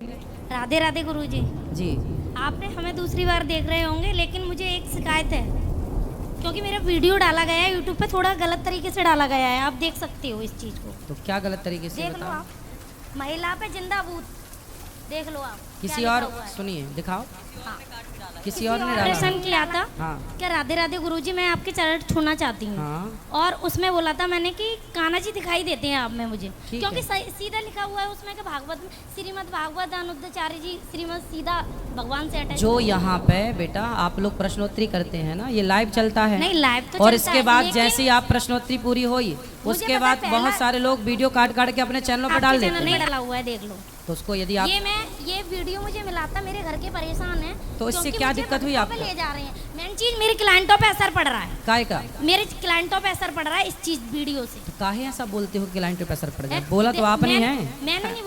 राधे राधे गुरुजी। जी। आपने हमें दूसरी बार देख रहे होंगे, लेकिन मुझे एक शिकायत है, क्योंकि मेरा वीडियो डाला गया है यूट्यूब पे, थोड़ा गलत तरीके से डाला गया है। आप देख सकते हो इस चीज़ को। तो क्या गलत तरीके से देख लो बताओ? आप, महिला पे जिंदाबूत, देख लो आप। किसी क्या और लिखा हुआ है। सुनिए, दिखाओ। हाँ। किसी और ने डाला ऑपरेशन है। किया था हाँ क्या राधे राधे गुरुजी, मैं आपके चरण छूना चाहती हूँ। हाँ और उसमें बोला था मैंने कि कान्हा जी दिखाई देते हैं आप में मुझे, ठीक क्योंकि है। सीधा लिखा हुआ है उसमें कि भागवत में श्रीमद् भागवत अनुद्धाचार्य जी श्रीमद् सीधा भगवान से अटैच। जो यहाँ पे बेटा आप लोग प्रश्नोत्तरी करते हैं ना, ये लाइव चलता है। नहीं, लाइव तो और चलता इसके है, बाद लेकिन जैसे ही आप प्रश्नोत्तरी पूरी हुई उसके पता बाद है, बहुत सारे लोग वीडियो काट काट के अपने चैनलों पर आपके डाल चैनल देते नहीं हैं। डाला हुआ है, देख लो। तो उसको यदि आप ये वीडियो मुझे मिला था, मेरे घर के परेशान हैं। तो इससे क्योंकि क्या मुझे दिक्कत हुई मदरसों पे आपको? ले जा रहे हैं। मेन चीज मेरे क्लाइंटों पे असर पड़ रहा है, काय का? मेरे क्लाइंटों पे असर पड़ रहा है इस चीज वीडियो से। तो काहे ऐसा बोलते हो कि क्लाइंट पे असर पड़ जाए? बोला तो आप नहीं है। मैंने नहीं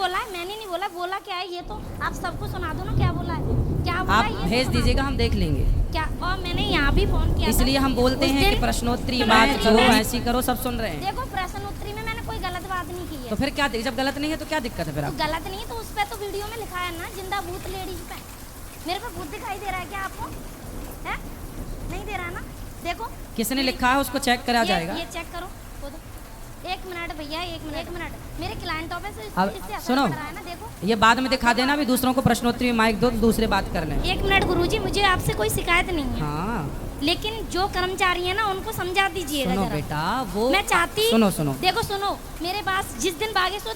बोला, बोला क्या है ये तो आप सबको सुना दो ना, क्या बोला है, क्या बोला आप है, ये भेज सुना दीजिएगा, हम देख लेंगे। दो। क्या, और मैंने यहाँ भी फोन किया था। इसलिए हम बोलते उस हैं कि दिन- प्रश्नोत्तरी मैं- बात करो, मैं- ऐसी करो, सब सुन रहे हैं। देखो प्रश्न उत्तरी में मैंने कोई गलत बात नहीं की है। तो फिर क्या जब गलत नहीं है तो क्या दिक्कत है फिर तो आप? गलत नहीं तो उस पे तो वीडियो में लिखा है ना, जिंदा भूत लेडीज पे। मेरे पे भूत दिखाई दे रहा है क्या आपको? है? नहीं दे रहा ना? देखो किसने लिखा है उसको चेक करा जाएगा। ये चेक करो, खुद। एक मिनट भैया, एक मिनट। मेरे क्लाइंटों पे से अब इससे असर सुनो, पड़ रहा है ना, देखो। ये बाद में दिखा देना, भी दूसरों को प्रश्नोत्तरी में माइक दो तो दूसरे बात कर लें। एक मिनट गुरुजी, मुझे आपसे कोई शिकायत नहीं है, हाँ लेकिन जो कर्मचारी है ना उनको समझा दीजिएगा सुनो जरा। बेटा, वो मैं चाहती, सुनो देखो सुनो, मेरे पास जिस दिन बागेश्वर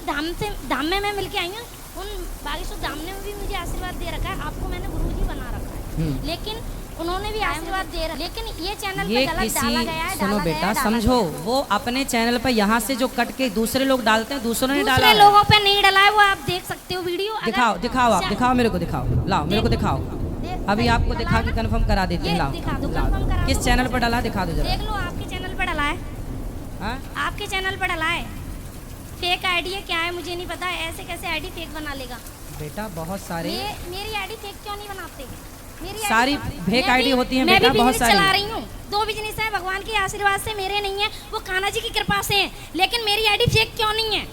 धाम में मैं मिलके आई हूँ, उन बागेश्वर धाम ने भी मुझे आशीर्वाद दे रखा है, आपको मैंने गुरुजी बना रखा है, लेकिन उन्होंने भी आशीर्वाद दे रखा है। लेकिन ये चैनल पे गलत डाला गया है। सुनो बेटा, समझो, वो अपने चैनल पर यहाँ से जो कट के दूसरे लोग डालते हैं, दूसरों ने डाला दूसरे है। लोगों पे नहीं डाला है, वो आप देख सकते हो वीडियो। दिखाओ आप दिखाओ, मेरे को दिखाओ, लाओ मेरे को दिखाओ। अभी आपको दिखा के कंफर्म करा देते हैं। लाओ दिखा दो, कंफर्म करा किस दो। चैनल पर डाला दिखा दो जरा। देख लो, आपके चैनल पे डाला है, हाँ? आपके चैनल पे डाला है। फेक आईडी है क्या है मुझे नहीं पता, ऐसे कैसे आईडी फेक बना लेगा? बेटा बहुत सारे मेरी आईडी फेक क्यों नहीं बनाते? मेरी सारी फेक आईडी होती है बेटा, बहुत सारी। चला रही हूँ, 2 बिजनेस है, भगवान के आशीर्वाद से, मेरे नहीं है, वो कान्हा जी की कृपा से है, लेकिन मेरी आईडी फेक क्यों नहीं है?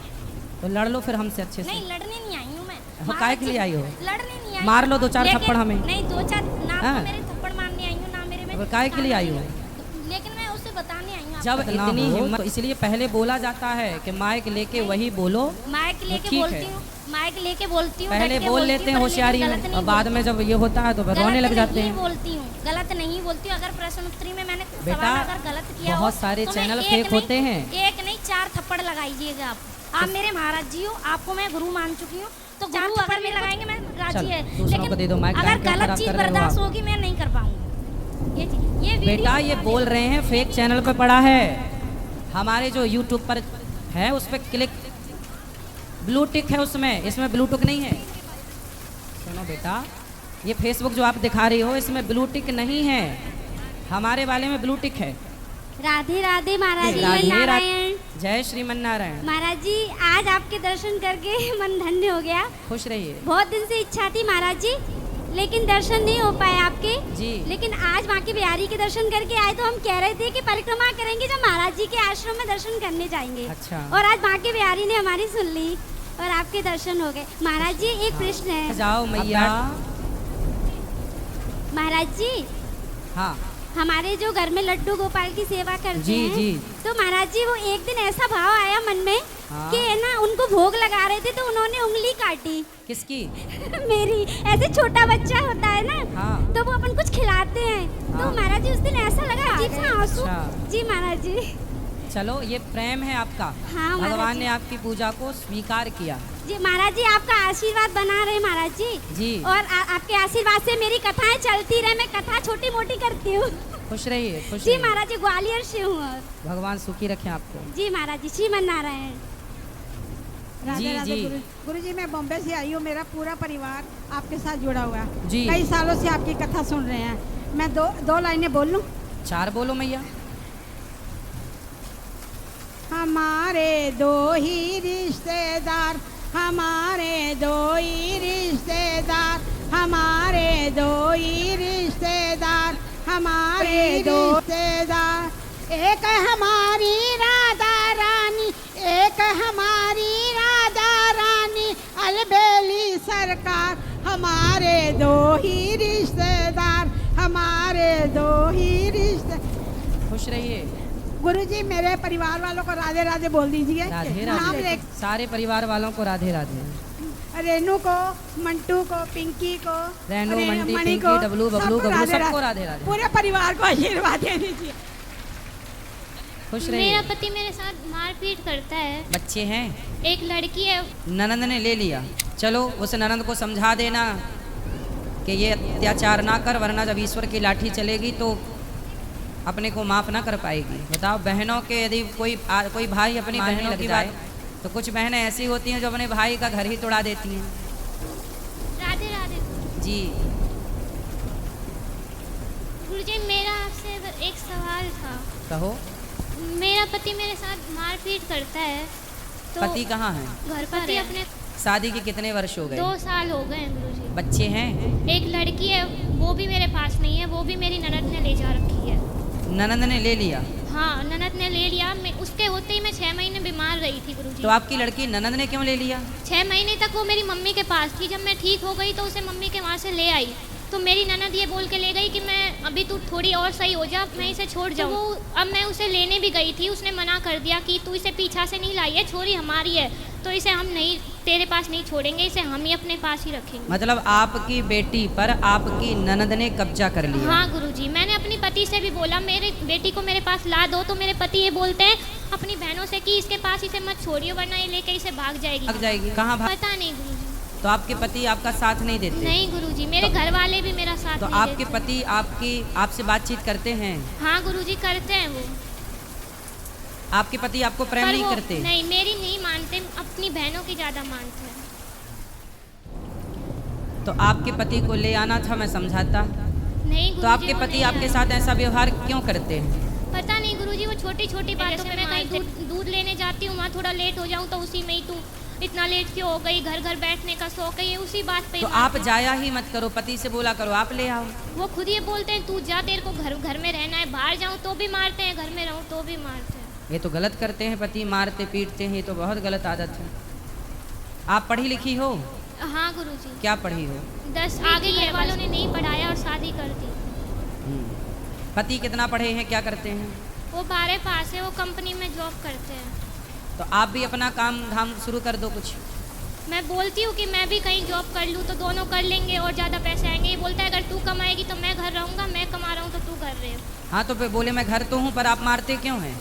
तो लड़ लो फिर हमसे अच्छे से। नहीं, लड़ने नहीं आई हूँ मैं। वो काहे के लिए आई हो? लड़ने नहीं आई। मार लो 2-4 लेकिन- थप्पड़ हमें। नहीं, 2-4 ना, हाँ। तो मेरे थप्पड़ मारने आई हूँ ना, मेरे में तो काहे के लिए आई हो? लेकिन मैं उसे बताने आई हूँ। जब इतनी हिम्मत, तो इसलिए पहले बोला जाता है कि माइक लेके वही बोलो। माइक लेके ठीक बोलती है। हूँ, माइक लेके बोलती हूँ, पहले डट के बोल बोलती लेते हूँ, हैं पर होशियारी लेकिन में, गलत नहीं और बाद में जब ये होता है तो फिर रोने लग जाते नहीं हैं। बोलती हूँ, गलत नहीं बोलती हूँ। अगर प्रश्न उत्तरी में मैंने बेटा, सवाल अगर गलत किया बहुत हो, सारे तो मैं चैनल एक फेक नहीं- होते हैं। एक नहीं 4 थप्पड़ लगाइएगा आप मेरे महाराज जी हो, आपको मैं गुरु मान चुकी हूँ, तो गुरु अगर मेरे लगाएंगे मैं राजी चल, है, दूसरों को दे दो माइक, अगर टाइम क्या गलत खराब चीज कर रहे हो बर्दाश्त आप? होगी मैं नहीं कर पाऊंगी। ये बेटा वीडियो ये बोल रहे हैं फेक चैनल पे पड़ा है, हमारे जो यूट्यूब पर है उस पर क्लिक, ब्लू टिक है उसमें, इसमें ब्लू टिक नहीं है। सुनो बेटा, ये फेसबुक जो आप दिखा रही हो इसमें ब्लू टिक नहीं है, हमारे वाले में ब्लू टिक है। राधे राधे महाराज जी, राधे नारायण जय श्रीमन नारायण। महाराज जी, आज आपके दर्शन करके मन धन्य हो गया। खुश रहिए। बहुत दिन से इच्छा थी महाराज जी, लेकिन दर्शन नहीं हो पाए आपके जी। लेकिन आज माँ के बिहारी के दर्शन करके आए, तो हम कह रहे थे कि परिक्रमा करेंगे जब महाराज जी के आश्रम में दर्शन करने जाएंगे। अच्छा। और आज माँ के बिहारी ने हमारी सुन ली और आपके दर्शन हो गए। महाराज जी एक प्रश्न है। जाओ मैया। महाराज जी, हाँ हमारे जो घर में लड्डू गोपाल की सेवा करते जी, हैं, जी। तो महाराज जी वो एक दिन ऐसा भाव आया मन में हाँ। कि है ना, उनको भोग लगा रहे थे तो उन्होंने उंगली काटी किसकी? मेरी। ऐसे छोटा बच्चा होता है ना, हाँ। तो वो अपन कुछ खिलाते हैं, तो हाँ। महाराज जी उस दिन ऐसा लगा अजीब सा आंसू। अच्छा। जी महाराज जी। चलो ये प्रेम है आपका, हाँ, महाराज भगवान जी। ने आपकी पूजा को स्वीकार किया। जी महाराज जी, आपका आशीर्वाद बना रहे महाराज जी। जी। और आपके आशीर्वाद से मेरी कथाएं चलती रहे, मैं कथा छोटी मोटी करती हूँ। खुश रहिए, खुश जी रहिए। महाराज जी, ग्वालियर से हूँ। और भगवान सुखी रखें आपको। जी महाराज जी, श्रीमन नारायण। राधे जी, राधे जी। गुरुजी, मैं बॉम्बे से आई हूँ, मेरा पूरा परिवार आपके साथ जुड़ा हुआ है। जी। कई सालों से आपकी कथा सुन रहे हैं। मैं दो लाइनें बोल लूँ? 4 बोलो मैया। हमारे 2 ही रिश्तेदार, हमारे 2 ही रिश्तेदार, हमारे 2 ही रिश्तेदार, हमारे 2 रिश्तेदार। एक हमारी राधा रानी, एक हमारी राधा रानी, अलबेली सरकार। परिवार हमारे दो ही रिश्तेदार, हमारे दो ही रिश्ते। खुश रहिए। गुरुजी मेरे परिवार वालों को राधे राधे बोल दीजिए। राधे नाम राधे। ले सारे परिवार वालों को राधे राधे। रेनू को, मंटू को, पिंकी को, रेनू, मंटी, मणि पिंकी, डबलू, बबलू, गबलू, सबको राधे राधे। पूरे परिवार को आशीर्वाद दे दीजिए। खुश मेरा रहिए। पति मेरे साथ मारपीट करता है। बच्चे हैं? एक लड़की है। ननंद ने ले लिया। चलो उस ननंद को समझा देना कि ये अत्याचार ना कर, वरना जब ईश्वर की लाठी चलेगी तो अपने को माफ ना कर पाएगी। बताओ, बहनों के यदि कोई भाई अपनी बहनों की बात, तो कुछ बहनें ऐसी होती हैं जो अपने भाई का घर ही तोड़ा देती हैं। राधे राधे। जी गुरुजी मेरा आपसे एक सवाल था। कहो। मेरा पति मेरे साथ मारपीट करता है तो पति कहाँ है? घर पर पति अपने शादी के कितने वर्ष हो गए? 2 साल हो गए हैं गुरुजी। बच्चे हैं? एक लड़की है, वो भी मेरे पास नहीं है, वो भी मेरी ननद ने ले जा रखी है। ननंद ने ले लिया? हाँ, ननद ने ले लिया। मैं उसके होते ही मैं 6 महीने बीमार रही थी गुरुजी। तो आपकी लड़की ननंद ने क्यों ले लिया? 6 महीने तक वो मेरी मम्मी के पास थी। जब मैं ठीक हो गई तो उसे मम्मी के वहाँ से ले आई। तो मेरी ननद ये बोल के ले गई कि मैं अभी तू थोड़ी और सही हो जा, मैं इसे छोड़ जाऊँ। तो अब मैं उसे लेने भी गई थी, उसने मना कर दिया कि तू इसे पीछा से नहीं लाई है, छोरी हमारी है, तो इसे हम नहीं तेरे पास नहीं छोड़ेंगे, इसे हम ही अपने पास ही रखेंगे। मतलब आपकी बेटी पर आपकी ननद ने कब्जा कर लिया? हाँ गुरुजी, मैंने अपनी पति से भी बोला मेरे बेटी को मेरे पास ला दो, तो मेरे पति ये बोलते हैं अपनी बहनों से कि इसके पास इसे मत छोड़ियो, वरना ये लेके इसे भाग जाएगी। भाग जाएगी? कहाँ भाग? पता नहीं गुरुजी। तो आपके पति आपका साथ नहीं देते? नहीं गुरुजी, मेरे घर वाले भी मेरा साथ तो नहीं आपके देते। पति आपसे बातचीत करते हैं? हाँ गुरुजी करते हैं वो। आपके पति आपको प्रेम पर नहीं वो करते? नहीं, मेरी नहीं मानते, अपनी बहनों की ज्यादा मानते हैं। तो आपके पति को ले आना था, मैं समझाता। नहीं तो गुरुजी, आपके वो पति नहीं आपके आए। साथ ऐसा व्यवहार क्यों करते हैं? पता नहीं गुरुजी, वो छोटी छोटी बातों पे मैं कहीं दूध लेने जाती हूँ, वहाँ थोड़ा लेट हो जाऊँ तो उसी में ही तू इतना लेट क्यों हो गई, घर घर बैठने का शौक है, ये उसी बात पे तो आप जाया ही मत करो, पति से बोला करो आप ले आओ। वो खुद ये बोलते हैं तू जा, तेरे को घर में रहना है, बाहर जाऊँ तो भी मारते हैं, घर में रहूँ तो भी मारते हैं। ये तो गलत करते हैं, पति मारते पीटते हैं, ये तो बहुत गलत आदत है। आप पढ़ी लिखी हो? हाँ गुरुजी। क्या पढ़ी हो? 10 आगे घर वालों ने नहीं पढ़ाया और शादी कर दी। पति कितना पढ़े हैं, क्या करते हैं? वो 12 पास है, वो कंपनी में जॉब करते हैं। तो आप भी अपना काम धाम शुरू कर दो कुछ। मैं बोलती हूँ कि मैं भी कहीं जॉब कर लूँ तो दोनों कर लेंगे और ज़्यादा पैसे आएंगे। ये बोलता है अगर तू कमाएगी तो मैं घर रहूँगा, मैं कमा रहा हूँ तो तू घर रहे। हाँ तो बोले मैं घर तो हूँ, पर आप मारते क्यों हैं?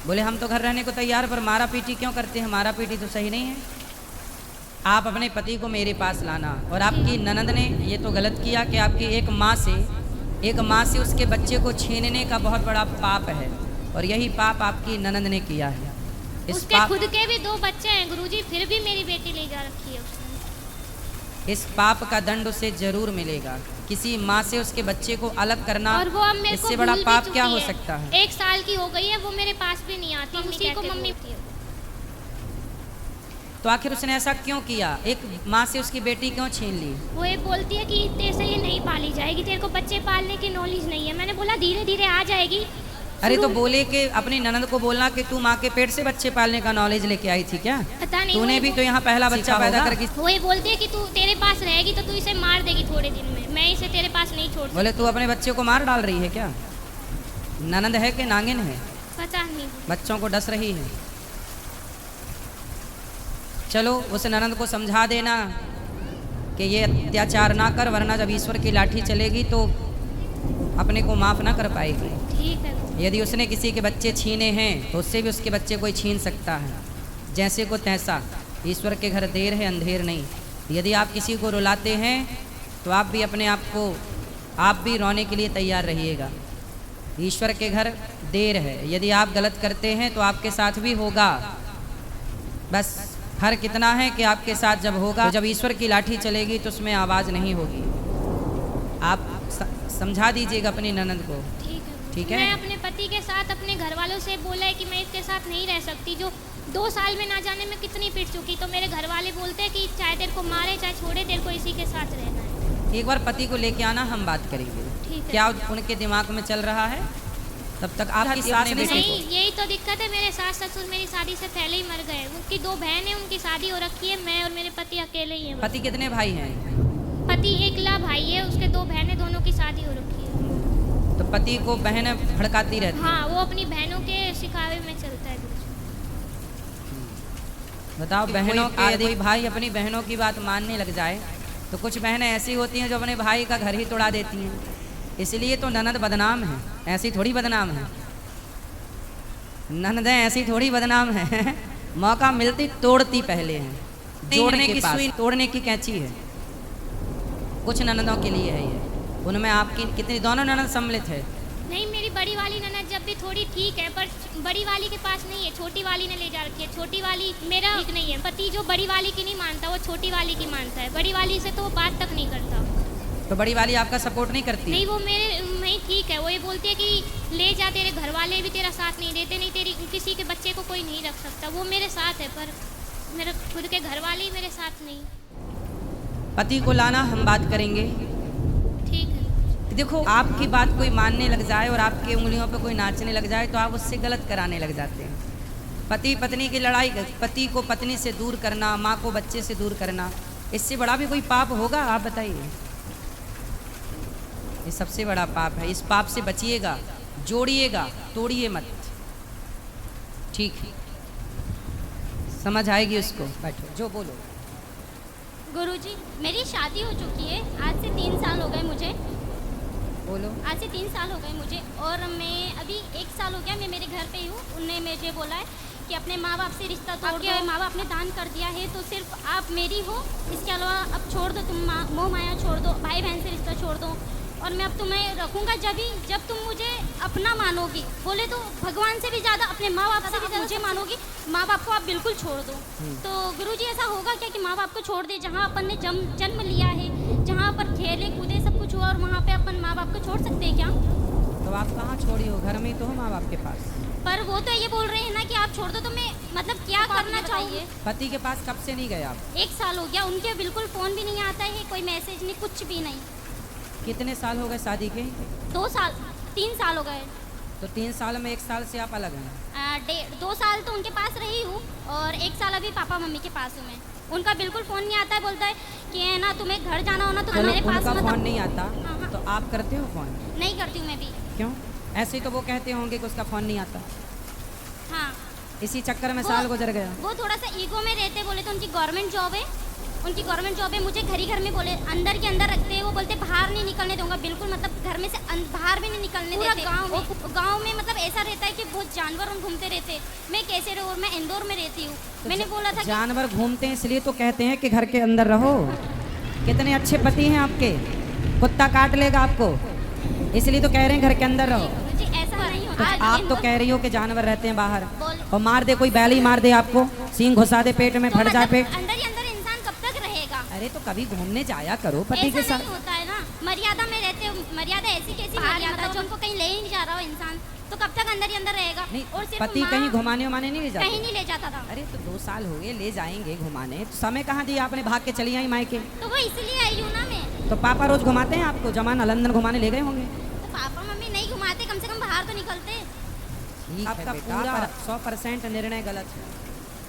बोले हम तो घर रहने को तैयार, पर मारा पीटी क्यों करते हैं? मारा पीटी तो सही नहीं है। आप अपने पति को मेरे पास लाना। और आपकी ननद ने ये तो गलत किया कि आपकी एक माँ से उसके बच्चे को छीनने का बहुत बड़ा पाप है, और यही पाप आपकी ननद ने किया है। उसके खुद के भी 2 बच्चे हैं गुरुजी, फिर भी मेरी बेटी ले जा रखी है उसने। इस पाप का दंड उसे जरूर मिलेगा। किसी माँ से उसके बच्चे को अलग करना, और वो अब मेरे इससे को बड़ा भूल भी पाप चुकी क्या हो है। सकता है? 1 साल की हो गई है, वो मेरे पास भी नहीं आती, उसी को मम्मी। तो आखिर उसने ऐसा क्यों किया? एक माँ से उसकी बेटी क्यों छीन ली? वो ये बोलती है कि तेरे से ये नहीं पाली जाएगी, तेरे को बच्चे पालने की नॉलेज नहीं है। मैंने बोला धीरे धीरे आ जाएगी। अरे तो बोले कि अपनी ननद को बोलना कि तू माँ के पेट से बच्चे पालने का नॉलेज लेके आई थी क्या? पता नहीं, तूने भी तो यहाँ पहला बच्चा पैदा करके। वो ये बोलती है कि तू तेरे पास रहेगी तो तू इसे मार देगी थोड़े दिन में, मैं इसे तेरे पास नहीं छोड़ सकती। बोले तू अपने बच्चे को मार डाल रही है क्या? ननद है कि नागिन है? पता नहीं। बच्चों को डस रही है। चलो उस ननद को समझा देना कि ये अत्याचार ना कर, वरना जब ईश्वर की लाठी चलेगी तो अपने को माफ ना कर पाएगी। ठीक है। यदि उसने किसी के बच्चे छीने हैं तो उससे भी उसके बच्चे कोई छीन सकता है। जैसे को तैसा, ईश्वर के घर देर है अंधेर नहीं। यदि आप किसी को रुलाते हैं तो आप भी अपने आप को, आप भी रोने के लिए तैयार रहिएगा। ईश्वर के घर देर है। यदि आप गलत करते हैं तो आपके साथ भी होगा। बस फर्क इतना है कि आपके साथ जब होगा, तो जब ईश्वर की लाठी चलेगी तो उसमें आवाज़ नहीं होगी। आप समझा दीजिएगा अपनी ननद को। ठीक है। मैं अपने पति के साथ अपने घर वालों से बोला है कि मैं इसके साथ नहीं रह सकती, जो 2 साल में ना जाने में कितनी पिट चुकी। तो मेरे घर वाले बोलते हैं कि चाहे तेरे को मारे चाहे छोड़े, तेरे को इसी के साथ रहना है। एक बार पति को लेके आना, हम बात करेंगे। ठीक है। क्या उनके दिमाग में चल रहा है? तब तक आपकी सास ने बेटे को नहीं, यही तो दिक्कत है। मेरे सास ससुर मेरी शादी से पहले ही मर गए। उनकी 2 बहन है, उनकी शादी हो रखी है। मैं और मेरे पति अकेले ही हैं बस। पति कितने भाई हैं? पति एकला भाई है, उसके 2 बहनें, दोनों की शादी हो रखी है। तो पति को बहन भड़काती रहती है। हाँ, वो अपनी बहनों के सिखावे में चलता है। बताओ, बहनों के यदि भाई अपनी बहनों की बात मानने लग जाए तो कुछ बहनें ऐसी होती हैं जो अपने भाई का घर ही तोड़ा देती हैं। इसलिए तो ननद बदनाम है, ऐसी थोड़ी बदनाम है। ननदें ऐसी थोड़ी बदनाम है, मौका मिलती तोड़ती पहले हैं। जोड़ने की सुई, तोड़ने की कैंची है। कुछ ननदों के लिए है ये। उनमें आपकी कितनी, दोनों ननद सम्मिलित है? नहीं, मेरी बड़ी वाली ननद जब भी थोड़ी ठीक है, पर बड़ी वाली के पास नहीं है। छोटी वाली ने ले जा रखी है। छोटी वाली मेरा ठीक नहीं है। पति जो बड़ी वाली की नहीं मानता, वो छोटी वाली की मानता है। बड़ी वाली से तो वो बात तक नहीं करता। तो बड़ी वाली आपका सपोर्ट नहीं करती? नहीं, वो मेरे में ठीक है। वो ये बोलती है कि ले जा, तेरे घर वाले भी तेरा साथ नहीं देते, नहीं तेरी किसी के बच्चे को कोई नहीं रख सकता। वो मेरे साथ है, पर मेरे खुद के घर वाले ही मेरे साथ नहीं। पति को लाना हम बात करेंगे। ठीक है। देखो, आपकी बात कोई मानने लग जाए और आपकी उंगलियों पे कोई नाचने लग जाए तो आप उससे गलत कराने लग जाते हैं। पति पत्नी की लड़ाई, पति को पत्नी से दूर करना, माँ को बच्चे से दूर करना, इससे बड़ा भी कोई पाप होगा? आप बताइए। ये सबसे बड़ा पाप है। इस पाप से बचिएगा, जोड़िएगा, तोड़िए मत। ठीक है, समझ आएगी उसको। बैठो, जो बोलो। गुरुजी, मेरी शादी हो चुकी है। आज से 3 साल हो गए मुझे। बोलो। आज से 3 साल हो गए मुझे, और मैं अभी 1 साल हो गया मैं मेरे घर पे ही हूँ। उनने मुझे बोला है कि अपने माँ बाप से रिश्ता तोड़ दो। माँ बाप ने दान कर दिया है तो सिर्फ आप मेरी हो, इसके अलावा अब छोड़ दो, तुम मोह माया छोड़ दो, भाई बहन से रिश्ता छोड़ दो, और मैं अब तुम्हें रखूँगा जब तुम मुझे अपना मानोगी। बोले तो भगवान से भी ज़्यादा, अपने माँ बाप से भी ज़्यादा मुझे मानोगी। माँ बाप को आप बिल्कुल छोड़ दो। तो गुरुजी, ऐसा होगा क्या कि माँ बाप को छोड़ दे? जहाँ अपन ने जन्म लिया है, जहाँ पर खेले कूदे सब कुछ हुआ, और वहाँ पे अपन माँ बाप को छोड़ सकते हैं क्या? तो आप कहाँ छोड़ी हो? घर में ही तो हो माँ बाप के पास। पर वो तो ये बोल रहे हैं ना कि आप छोड़ दो, तो मैं मतलब क्या करना चाहिए? पति के पास कब से नहीं गए आप? 1 साल हो गया। उनके बिल्कुल फ़ोन भी नहीं आता है, कोई मैसेज नहीं, कुछ भी नहीं। कितने साल हो गए शादी के? 2 साल, 3 साल हो गए। तो 3 साल में 1 साल से आप अलग हैं? 2 साल तो उनके पास रही हूँ, और 1 साल अभी पापा मम्मी के पास हूँ मैं। उनका बिल्कुल फ़ोन नहीं आता है। बोलता है कि है ना, तुम्हें घर जाना हो ना तो मेरे पास उनका मत। फ़ोन नहीं आता? हाँ। तो आप करते हो फ़ोन? नहीं करती हूँ मैं भी। क्यों? ऐसे ही तो वो कहते होंगे कि उसका फ़ोन नहीं आता। हाँ, इसी चक्कर में साल गुजर गया। वो थोड़ा सा ईगो में रहते। बोले तो उनकी गवर्नमेंट जॉब है, उनकी गवर्नमेंट जॉब है। मुझे घर ही घर में बोले, अंदर के अंदर रखते हैं। वो बोलते बाहर नहीं निकलने दूंगा, बिल्कुल मतलब घर में से बाहर भी नहीं निकलने देते। गांव में मतलब ऐसा रहता है कि बहुत जानवर घूमते रहते। मैं कैसे रहूँ? मैं इंदौर में रहती हूँ। तो मैंने बोला था जानवर घूमते हैं इसलिए तो कहते हैं कि घर के अंदर रहो। कितने अच्छे पति हैं आपके, कुत्ता काट लेगा आपको, इसलिए तो कह रहे हैं घर के अंदर रहो। जी ऐसा नहीं तो होता। आप तो कह रही हो कि जानवर रहते हैं बाहर, और मार दे कोई, बैल ही मार दे आपको, सींग घुसा दे पेट में, फट जाए पेट। अंदर ही अंदर इंसान कब तक रहेगा? अरे तो कभी घूमने जाया करो पति के ऐसा साथ। नहीं होता है ना, मर्यादा में रहते हो। मर्यादा ऐसी कैसी मर्यादा जो उनको कहीं ले ही नहीं जा रहा हो इंसान, तो कब तक अंदर ही अंदर रहेगा? नहीं, और सिर्फ पति माँ कहीं घुमाने उमाने नहीं ले जाते? कहीं नहीं ले जाता था। अरे तो 2 साल हो गए, ले जाएंगे घुमाने, तो समय कहाँ दिया आपने? भाग के चली आई मायके। तो वो इसलिए आई हूँ ना मैं। तो पापा रोज घुमाते हैं आपको? जमाना लंदन घुमाने ले गए होंगे। तो पापा मम्मी नहीं घुमाते, कम से कम बाहर तो निकलते। आपका पूरा 100% निर्णय गलत है।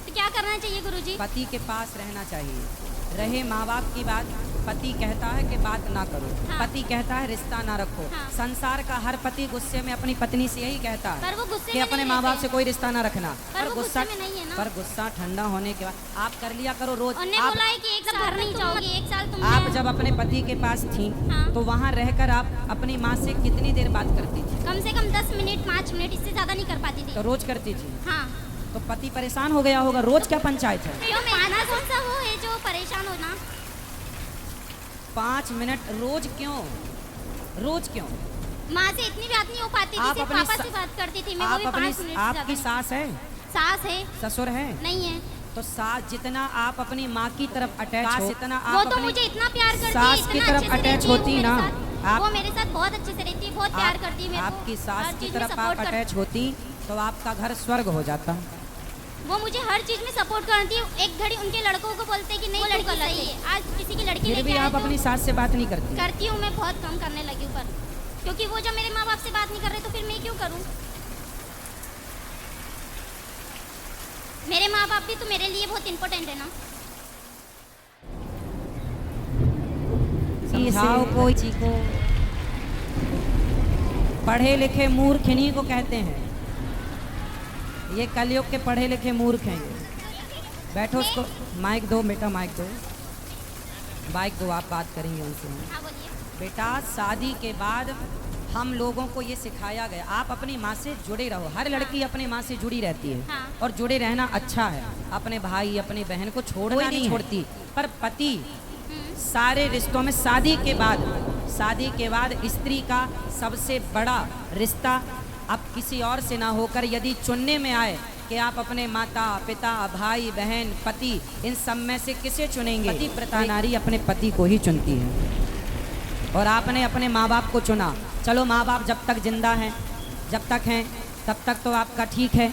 तो क्या करना चाहिए गुरुजी? पति के पास रहना चाहिए। रहे माँ बाप की बात, पति कहता है कि बात ना करो, हाँ। पति कहता है रिश्ता ना रखो। हाँ। संसार का हर पति गुस्से में अपनी पत्नी से यही कहता पर है वो गुस्से कि में अपने नहीं माँ बाप रहते। से कोई रिश्ता ना रखना। पर वो गुस्से में नहीं है ना। पर गुस्सा ठंडा होने के बाद आप कर लिया करो रोज। उन्होंने आप, बोला है कि 1 साल घर नहीं जाओगी, 1 साल तुम आप जब अपने पति के पास थी हाँ। तो वहाँ रहकर आप अपनी माँ से कितनी देर बात करती थी? कम से कम 10 मिनट 5 मिनट, इससे ज्यादा नहीं कर पाती थी। तो रोज करती थी। हाँ, तो पति परेशान हो गया होगा। रोज क्या पंचायत है? क्यों? माना कौन सा वो है जो परेशान होना? 5 मिनट रोज क्यों? रोज क्यों? माँ से इतनी बात नहीं हो पाती थी, आप सिर्फ अपनी पापा से बात करती थी मैं। वो आप भी अपनी 5 मिनट से आपकी ज्यादा सास है, नहीं। सास है? ससुर है? नहीं है। तो सास जितना आप अपनी माँ की तरफ अटैच हो, इतना वो आप तो अपनी मुझे इतना प्यार करती है, सास की इतना तरफ अच्छे से अटैच रहती है होती वो ना। मेरे साथ। आप वो मेरे साथ बहुत अच्छे से रहती है, बहुत प्यार करती है मेरे को। आपकी हर सास की चीज़ में तरफ आप support करती अटैच होती तो आपका घर स्वर्ग हो जाता। वो मुझे हर चीज में सपोर्ट करती है। एक घड़ी उनके लड़कों को बोलते हैं कि नहीं लड़की सही है, आज किसी की लड़की फिर लेके भी आए आप तो अपनी सास से बात नहीं करती? करती हूँ मैं, बहुत कम करने लगी हूँ। पर क्योंकि वो जब मेरे माँ बाप से बात नहीं कर रहे तो फिर मैं क्यों करूं? मेरे माँ बाप भी तो मेरे लिए बहुत इम्पोर्टेंट है ना। समझाओ कोई चीज को। पढ़े लिखे मूर्ख इन्हीं को कहते हैं। ये कलयुग के पढ़े लिखे मूर्ख हैं ये। बैठो, उसको माइक दो बेटा, माइक दो, माइक दो, आप बात करेंगे उनसे। हाँ बोलिए। बेटा, शादी के बाद हम लोगों को ये सिखाया गया, आप अपनी माँ से जुड़े रहो। हर लड़की अपनी माँ से जुड़ी रहती है। हाँ। और जुड़े रहना अच्छा है। अपने भाई अपनी बहन को छोड़ना नहीं छोड़ती, पर पति सारे रिश्तों में शादी के बाद स्त्री का सबसे बड़ा रिश्ता अब किसी और से ना होकर यदि चुनने में आए कि आप अपने माता पिता भाई बहन पति इन सब में से किसे चुनेंगे? पति प्रथा नारी अपने पति को ही चुनती है। और आपने अपने माँ बाप को चुना। चलो, माँ बाप जब तक जिंदा हैं, जब तक हैं तब तक तो आपका ठीक है।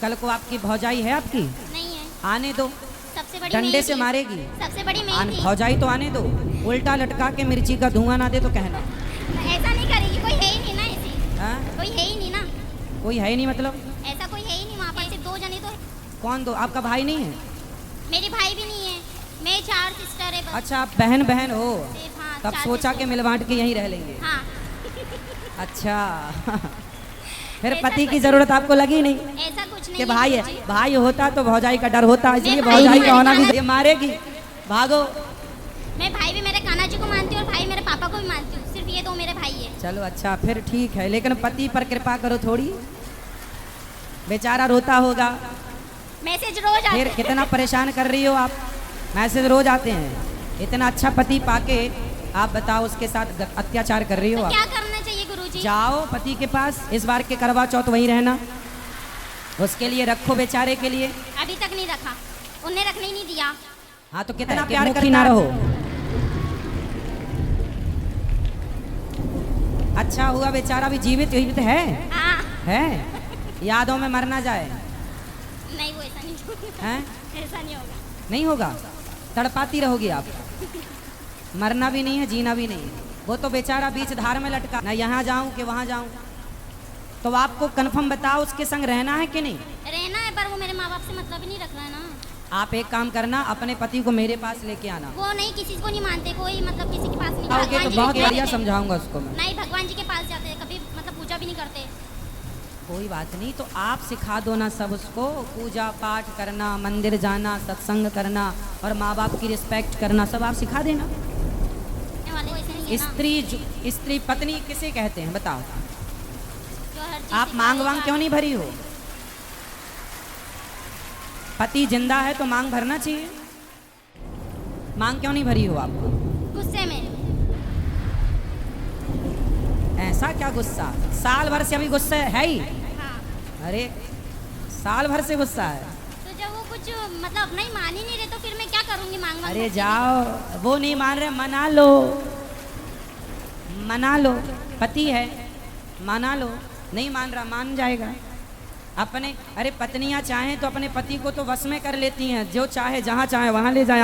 कल को आपकी भौजाई है आपकी, नहीं है। आने दो, सबसे बड़ी डंडे मैं से थी। मारेगी। सबसे बड़ी मैं थी। भौजाई तो आने दो, उल्टा लटका के मिर्ची का धुआं ना दे तो कहना। ऐसा नहीं करेगी, कोई है ही नहीं ना ऐसी। हाँ? कोई है ही नहीं ना, कोई है ही नहीं मतलब? ऐसा कोई है ही नहीं। वहाँ पर सिर्फ 2 जने तो है। कौन दो? आपका भाई नहीं है? मेरे भाई भी नहीं है, मैं 4 सिस्टर है बस। अच्छा, आप बहन बहन हो, सिर्फ, हाँ, तब 4 सोचा sister। कि मिल बांट के यहीं रह लेंगे। हाँ। अच्छा फिर ऐसा पति की कुछ- जरूरत आपको लगी नहीं ऐसा कुछ नहीं कि भाई है। है? भाई होता तो भौजाई का डर होता, इसलिए मैं भाई भौजाई भी का होना भी मेरे ये मारेगी। भागो। मैं भाई भी मेरे कान्हा जी को मानती हूँ और भाई मेरे पापा को भी मानती हूँ। सिर्फ ये 2 मेरे भाई है। चलो अच्छा, फिर ठीक है, लेकिन पति पर कृपा करो थोड़ी, बेचारा रोता होगा। मैसेज रोज आते फिर हैं। कितना परेशान कर रही हो आप, मैसेज रोज आते हैं। इतना अच्छा पति पाके आप बताओ उसके साथ अत्याचार कर रही हो तो आप। क्या करना चाहिए गुरुजी? जाओ पति के पास, इस बार के करवा चौथ वहीं रहना, उसके लिए रखो बेचारे के लिए। अभी तक नहीं रखा, उन्हें रखने ही नहीं दिया। हाँ तो कितना प्यार करती ना रहो। अच्छा हुआ बेचारा भी जीवित है। हाँ। है, यादों में मर ना जाए। नहीं, वो ऐसा नहीं होगा। हैं? ऐसा नहीं होगा। नहीं होगा, तड़पाती रहोगी आप। मरना भी नहीं है, जीना भी नहीं है। वो तो बेचारा बीच धार में लटका, ना यहाँ जाऊं कि वहाँ जाऊं। तो आपको कंफर्म बताओ उसके संग रहना है कि नहीं? रहना है, पर वो मेरे माँ बाप से मतलब ही नहीं रख रहा है ना। आप एक काम करना, अपने पति को मेरे पास लेके आना। वो नहीं, किसी को नहीं मानते, कोई मतलब किसी के पास नहीं। आओगे भगवान तो जी बहुत के पास बढ़िया जाते हैं। समझाऊंगा उसको मैं। नहीं, भगवान जी के पास जाते हैं, कभी मतलब पूजा भी नहीं करते। कोई बात नहीं, तो आप सिखा दो ना सब उसको, पूजा पाठ करना, मंदिर जाना, सत्संग करना और माँ बाप की रिस्पेक्ट करना, सब आप सिखा देना। रहने वाले वैसे नहीं है ना। स्त्री पत्नी किसे कहते हैं बताओ? जो हर चीज़ आप मांग सिखाएगा। वांग क्यों नहीं भरी हो? पति जिंदा है तो मांग भरना चाहिए। मांग क्यों नहीं भरी हो आप? गुस्से में। ऐसा क्या गुस्सा? साल भर से अभी गुस्सा है ही। हाँ। अरे साल भर से गुस्सा है। तो जब वो कुछ मतलब नहीं मान ही नहीं रहे तो फिर मैं क्या करूँगी? मांग मांग अरे करके? जाओ, वो नहीं मान रहे, मना लो, मना लो। पति है, मना लो। नहीं मान रहा, मान जाएगा अपने। अरे पत्नियां चाहें तो अपने पति को तो वश में कर लेती हैं, जो चाहे जहाँ चाहे वहाँ ले जाए।